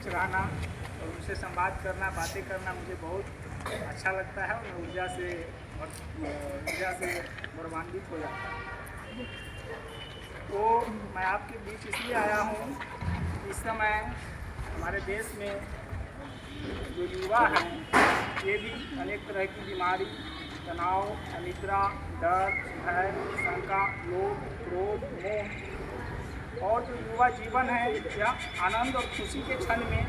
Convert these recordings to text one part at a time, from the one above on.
समक्ष रहना और उनसे संवाद करना, बातें करना मुझे बहुत अच्छा लगता है और मैं ऊर्जा से गौरवान्वित हो जाता हूँ। तो मैं आपके बीच इसलिए आया हूँ कि इस समय हमारे देश में जो युवा हैं ये भी अनेक तरह की बीमारी, तनाव, अनिद्रा, डर, भय, शंका, लोभ, क्रोध, मोह और जो युवा जीवन है या आनंद और खुशी के क्षण में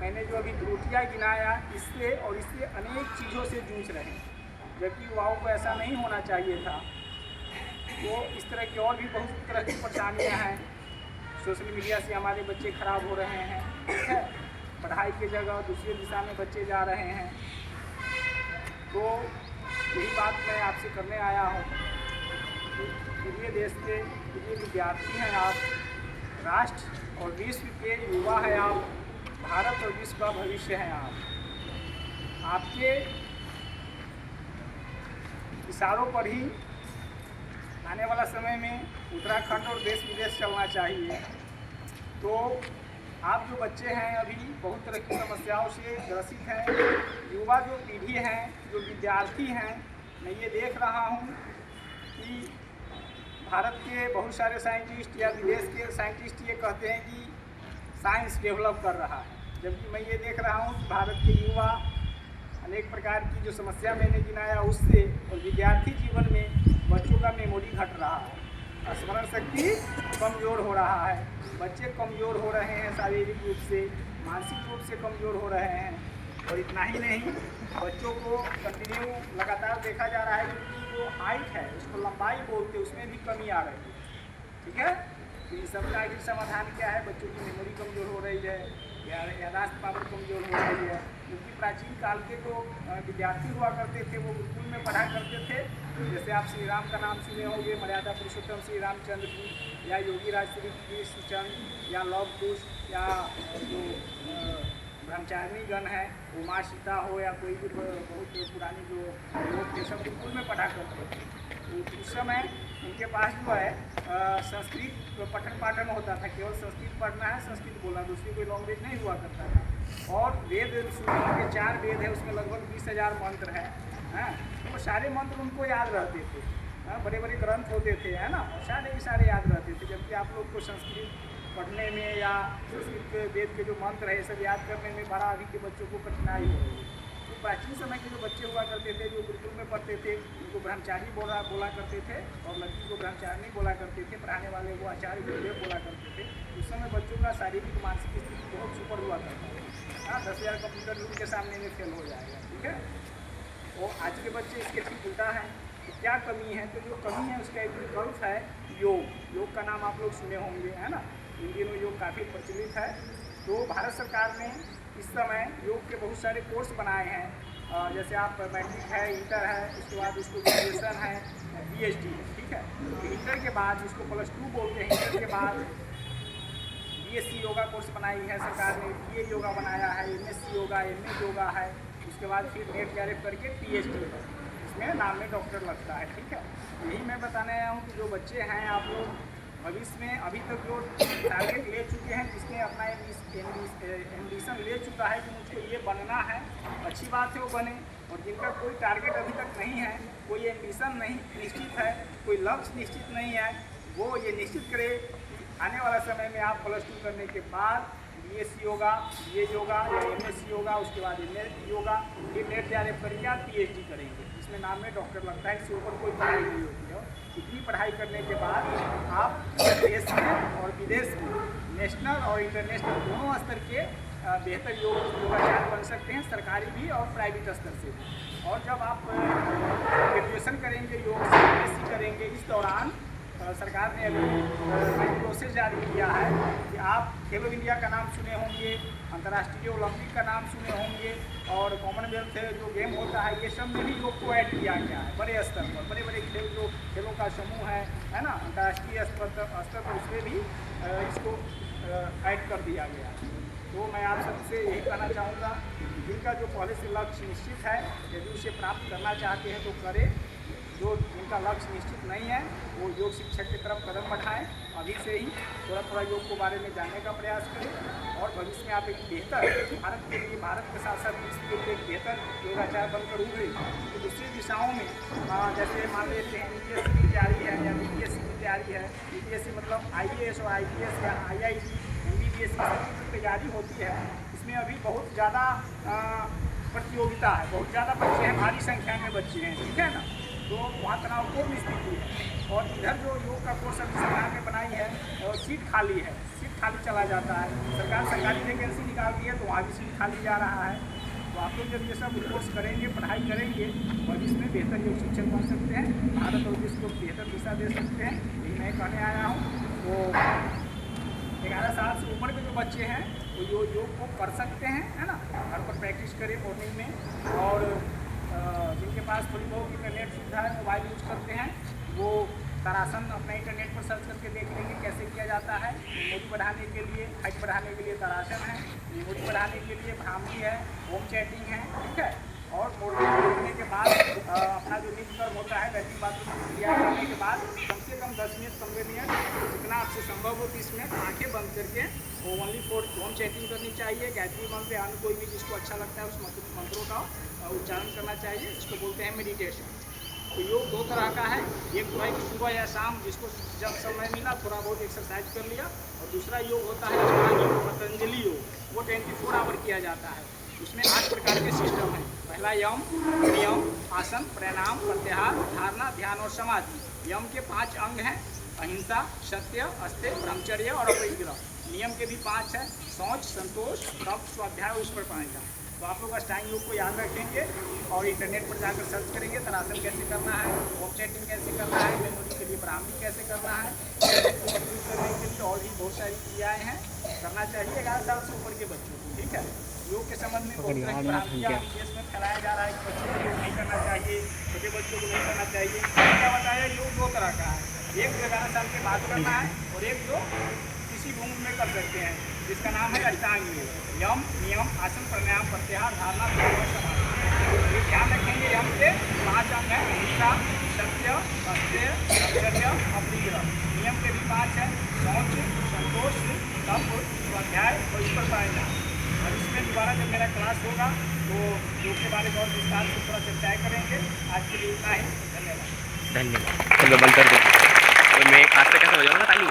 मैंने जो अभी त्रुटियाँ गिनाया इससे अनेक चीज़ों से जूझ रहे हैं, जबकि युवाओं को ऐसा नहीं होना चाहिए था। तो इस तरह की और भी बहुत तरह की परेशानियाँ हैं। सोशल मीडिया से हमारे बच्चे खराब हो रहे हैं, ठीक है, पढ़ाई की जगह दूसरी दिशा में बच्चे जा रहे हैं। तो यही बात मैं आपसे करने आया हूँ कि पूरे देश के पूरे विद्यार्थी हैं आप, राष्ट्र और विश्व के युवा हैं आप, भारत और विश्व का भविष्य हैं आप। आपके इशारों पर ही आने वाला समय में उत्तराखंड और देश विदेश चलना चाहिए। तो आप जो बच्चे हैं अभी बहुत तरह की समस्याओं से ग्रसित हैं, युवा जो पीढ़ी हैं, जो विद्यार्थी हैं, मैं ये देख रहा हूँ कि भारत के बहुत सारे साइंटिस्ट या विदेश के साइंटिस्ट ये कहते हैं कि साइंस डेवलप कर रहा है, जबकि मैं ये देख रहा हूँ कि भारत के युवा अनेक प्रकार की जो समस्या मैंने गिनाया उससे और विद्यार्थी जीवन में बच्चों का मेमोरी घट रहा है, स्मरण शक्ति कमज़ोर हो रहा है, बच्चे कमज़ोर हो रहे हैं, शारीरिक रूप से, मानसिक रूप से कमज़ोर हो रहे हैं। और इतना ही नहीं, बच्चों को कंटिन्यू लगातार देखा जा रहा है कि जो हाइट है उसको लंबाई बोलते उसमें भी कमी आ रही है, ठीक है। तो इन सब का समाधान क्या है? बच्चों की मेमोरी कमज़ोर हो रही है, यादाश्त पावर कमज़ोर हो रही है, क्योंकि प्राचीन काल के जो विद्यार्थी हुआ करते थे वो स्कूल में पढ़ा करते थे। जैसे आप श्री राम का नाम सुने होंगे, मर्यादा पुरुषोत्तम श्री रामचंद्र जी, या योगी राज श्री कृष्णचंद्र, या लव कुश, या जो ब्रह्मचारिणी गण है, उमा सीता हो या कोई भी बहुत पुरानी जो लोग थे सब स्कूल में पढ़ा करते थे। तो उस समय उनके पास जो है संस्कृत पठन पाठन होता था, केवल संस्कृत पढ़ना है, संस्कृत बोलना, दूसरी कोई लैंग्वेज नहीं हुआ करता था। और वेद के 4 वेद है, उसमें लगभग 20,000 मंत्र है, तो सारे मंत्र उनको याद रहते थे, बड़े बड़े ग्रंथ होते थे, है ना, और सारे याद रहते थे। जबकि आप लोग को संस्कृत पढ़ने में या संस्कृत वेद के जो मंत्र है सब याद करने में बड़ा अभी के बच्चों को कठिनाई हो रही है। तो प्राचीन समय के जो बच्चे हुआ करते थे, जो गुरुकुल में पढ़ते थे, उनको ब्रह्मचारी बोला करते थे और लड़की को ब्रह्मचारिणी बोला करते थे, पढ़ाने वाले को आचार्य गुरुदेव बोला करते थे। उस समय बच्चों का शारीरिक मानसिक स्थिति बहुत सुपर हुआ करता था। 10,000 कंप्यूटर उनके सामने में फेल हो जाएगा, ठीक है। और आज के बच्चे इसके ठीक उल्टा हैं। तो क्या कमी है? तो जो कमी है उसका एक विकल्प है योग का नाम आप लोग सुने होंगे, है ना। इन दिनों योग काफ़ी प्रचलित है। तो भारत सरकार ने इस समय योग के बहुत सारे कोर्स बनाए हैं, जैसे आप मैट्रिक है, इंटर है, उसके बाद उसको ग्रेजुएशन है, PhD है, ठीक है। तो इंटर के बाद जिसको +2 बोलते हैं, इंटर के बाद BSc योगा कोर्स बनाई है सरकार ने, BA योगा बनाया है, MSc योगा, MA योगा है, उसके बाद फिर नेट JRF करके PhD है, इसमें नाम में डॉक्टर लगता है, ठीक है। यही मैं बताने आया हूँ कि जो बच्चे हैं आप लोग भविष्य में अभी तक जो टारगेट ले चुके हैं, जिसने अपना एम्बिशन ले चुका है कि मुझको ये बनना है, अच्छी बात है वो बने। और जिनका कोई टारगेट अभी तक नहीं है, कोई एम्बिशन नहीं निश्चित है, कोई लक्ष्य निश्चित नहीं है, वो ये निश्चित करे आने वाला समय में आप +2 करने के बाद BSc योगा, BA योगा या MSc योगा, उसके बाद MA योगा, फिर नेट JRF करके आप PhD करेंगे, इसमें नाम में डॉक्टर लगता है, इसके ऊपर कोई पढ़ाई नहीं होती है। इतनी पढ़ाई करने के बाद आप देश में और विदेश में नेशनल और इंटरनेशनल दोनों स्तर के बेहतर योगाचार्य बन सकते हैं, सरकारी भी और प्राइवेट स्तर से भी। और जब आप ग्रेजुएशन करेंगे, योग से BSc करेंगे, इस दौरान सरकार ने अभी प्रोसेस जारी किया है कि आप खेलो इंडिया का नाम सुने होंगे, अंतर्राष्ट्रीय ओलंपिक का नाम सुने होंगे, और कॉमनवेल्थ जो गेम होता है, ये सब में भी योग को ऐड किया गया है बड़े स्तर पर। बड़े बड़े खेल जो खेलों का समूह है ना, अंतर्राष्ट्रीय स्तर पर उसमें भी इसको ऐड कर दिया गया है। तो मैं आप सबसे यही कहना चाहूँगा, जिनका जो पहले से लक्ष्य निश्चित है, यदि उसे प्राप्त करना चाहते हैं तो करें। जो जिनका लक्ष्य निश्चित नहीं है वो योग शिक्षक की तरफ कदम बढ़ाएं, अभी से ही थोड़ा थोड़ा योग के बारे में जानने का प्रयास करें और भविष्य में आप एक बेहतर भारत के लिए, भारत के साथ साथ विश्व के लिए एक बेहतर योगाचार बनकर उभरे। तो दूसरी दिशाओं में जैसे मान लेते हैं यूपीएससी की तैयारी है या बीपीएससी की तैयारी है, यूपीएससी मतलब आईएएस और आईपीएस या आईआईटी, एमबीबीएस की तैयारी होती है, इसमें अभी बहुत ज़्यादा प्रतियोगिता है, बहुत ज़्यादा बच्चे हैं, भारी संख्या में बच्चे हैं, ठीक है ना। तो वहाँ तनावपूर्ण स्थिति है और इधर जो योग का कोर्स अभी सरकार ने बनाई है और सीट खाली है, सीट खाली चला जाता है, सरकार सरकारी वैकेंसी निकालती है तो वहाँ भी सीट खाली जा रहा है। तो आप लोग जब ये सब कोर्स करेंगे, पढ़ाई करेंगे और इसमें बेहतर योग शिक्षक बन सकते हैं, भारत और विश्व को बेहतर दिशा दे सकते हैं, यही मैं कहने आया हूँ। तो 11 साल से ऊपर के जो बच्चे हैं वो योग को कर सकते हैं, है ना, घर पर प्रैक्टिस करें मॉर्निंग में। और जिनके पास थोड़ी बहुत इंटरनेट सुविधा है, मोबाइल यूज करते हैं, वो तारासन अपने इंटरनेट पर सर्च करके देख लेंगे कैसे किया जाता है। मेमोरी बढ़ाने के लिए, हाइट बढ़ाने के लिए तारासन है, मेमोरी बढ़ाने के लिए भ्रामरी है, होम चैटिंग है, ठीक है। और मॉर्निंग उठने के बाद अपना जो नित्य कर्म होता है लैट्रिन बाथरूम में क्रिया करने के बाद कम से कम 10 मिनट 15 मिनट जितना आपसे संभव हो 30 मिनट आँखें बंद करके वो ओनली फॉर होम चैटिंग करनी चाहिए। गायत्री मंत्र या अन्य कोई भी जिसको अच्छा लगता है उस मंत्रों का उच्चारण करना चाहिए, जिसको बोलते हैं मेडिटेशन। तो योग दो तरह का है, एक तो है कि सुबह या शाम जिसको जब समय मिला थोड़ा बहुत एक्सरसाइज कर लिया, और दूसरा योग होता है पतंजलि योग, वो 24 आवर किया जाता है। उसमें 8 प्रकार के सिस्टम हैं। पहला यम, नियम, आसन, प्राणायाम, प्रत्याहार, धारणा, ध्यान और समाधि। यम के 5 अंग हैं, अहिंसा, सत्य, अस्त्य, ब्रह्मचर्य और अपरिग्रह। नियम के भी 5 हैं, शौच, संतोष, तप, स्वाध्याय और ईश्वर प्रणिधा। तो आप लोग अष्टांग योग को याद रखेंगे और इंटरनेट पर जाकर सर्च करेंगे तारासन कैसे करना है, होम चैटिंग कैसे करना है, मेमोरी के लिए ब्राह्मणी कैसे करना है, करने के लिए और भी बहुत सारी क्रियाएँ हैं, करना चाहिए 11 साल से ऊपर के बच्चों को, ठीक है। योग के संबंध में बहुत तरह की भ्रांतियाँ देश में फैलाया जा रहा है कि बच्चों को योग नहीं करना चाहिए, छोटे बच्चों को नहीं करना चाहिए। क्या बताया, योग 2 तरह का है, एक जो 11 साल के बाद करना है और एक जो किसी भी उम्र में कर सकते हैं, जिसका नाम है अष्टांग योग। यम, नियम, आसन, प्राणायाम, प्रत्याहार, धारणा, ध्यान और समाधि। ये ध्यान रखेंगे, यम के 5 अंग हैं, अहिंसा, सत्य, अस्त्य, ब्रह्मचर्य, अपरिग्रह। नियम के भी 5 हैं, शौच, संतोष, तप, स्वाध्याय और ईश्वर प्रणिधा। और इसमें दोबारा जब मेरा क्लास होगा तो योग के बारे में और विस्तार से थोड़ा चर्चाएँ करेंगे। आज के लिए इतना ही, धन्यवाद। धन्यवाद। चलो बंद कर दो। तो मैं क्लास पे कैसे हो जाऊँगा ताली?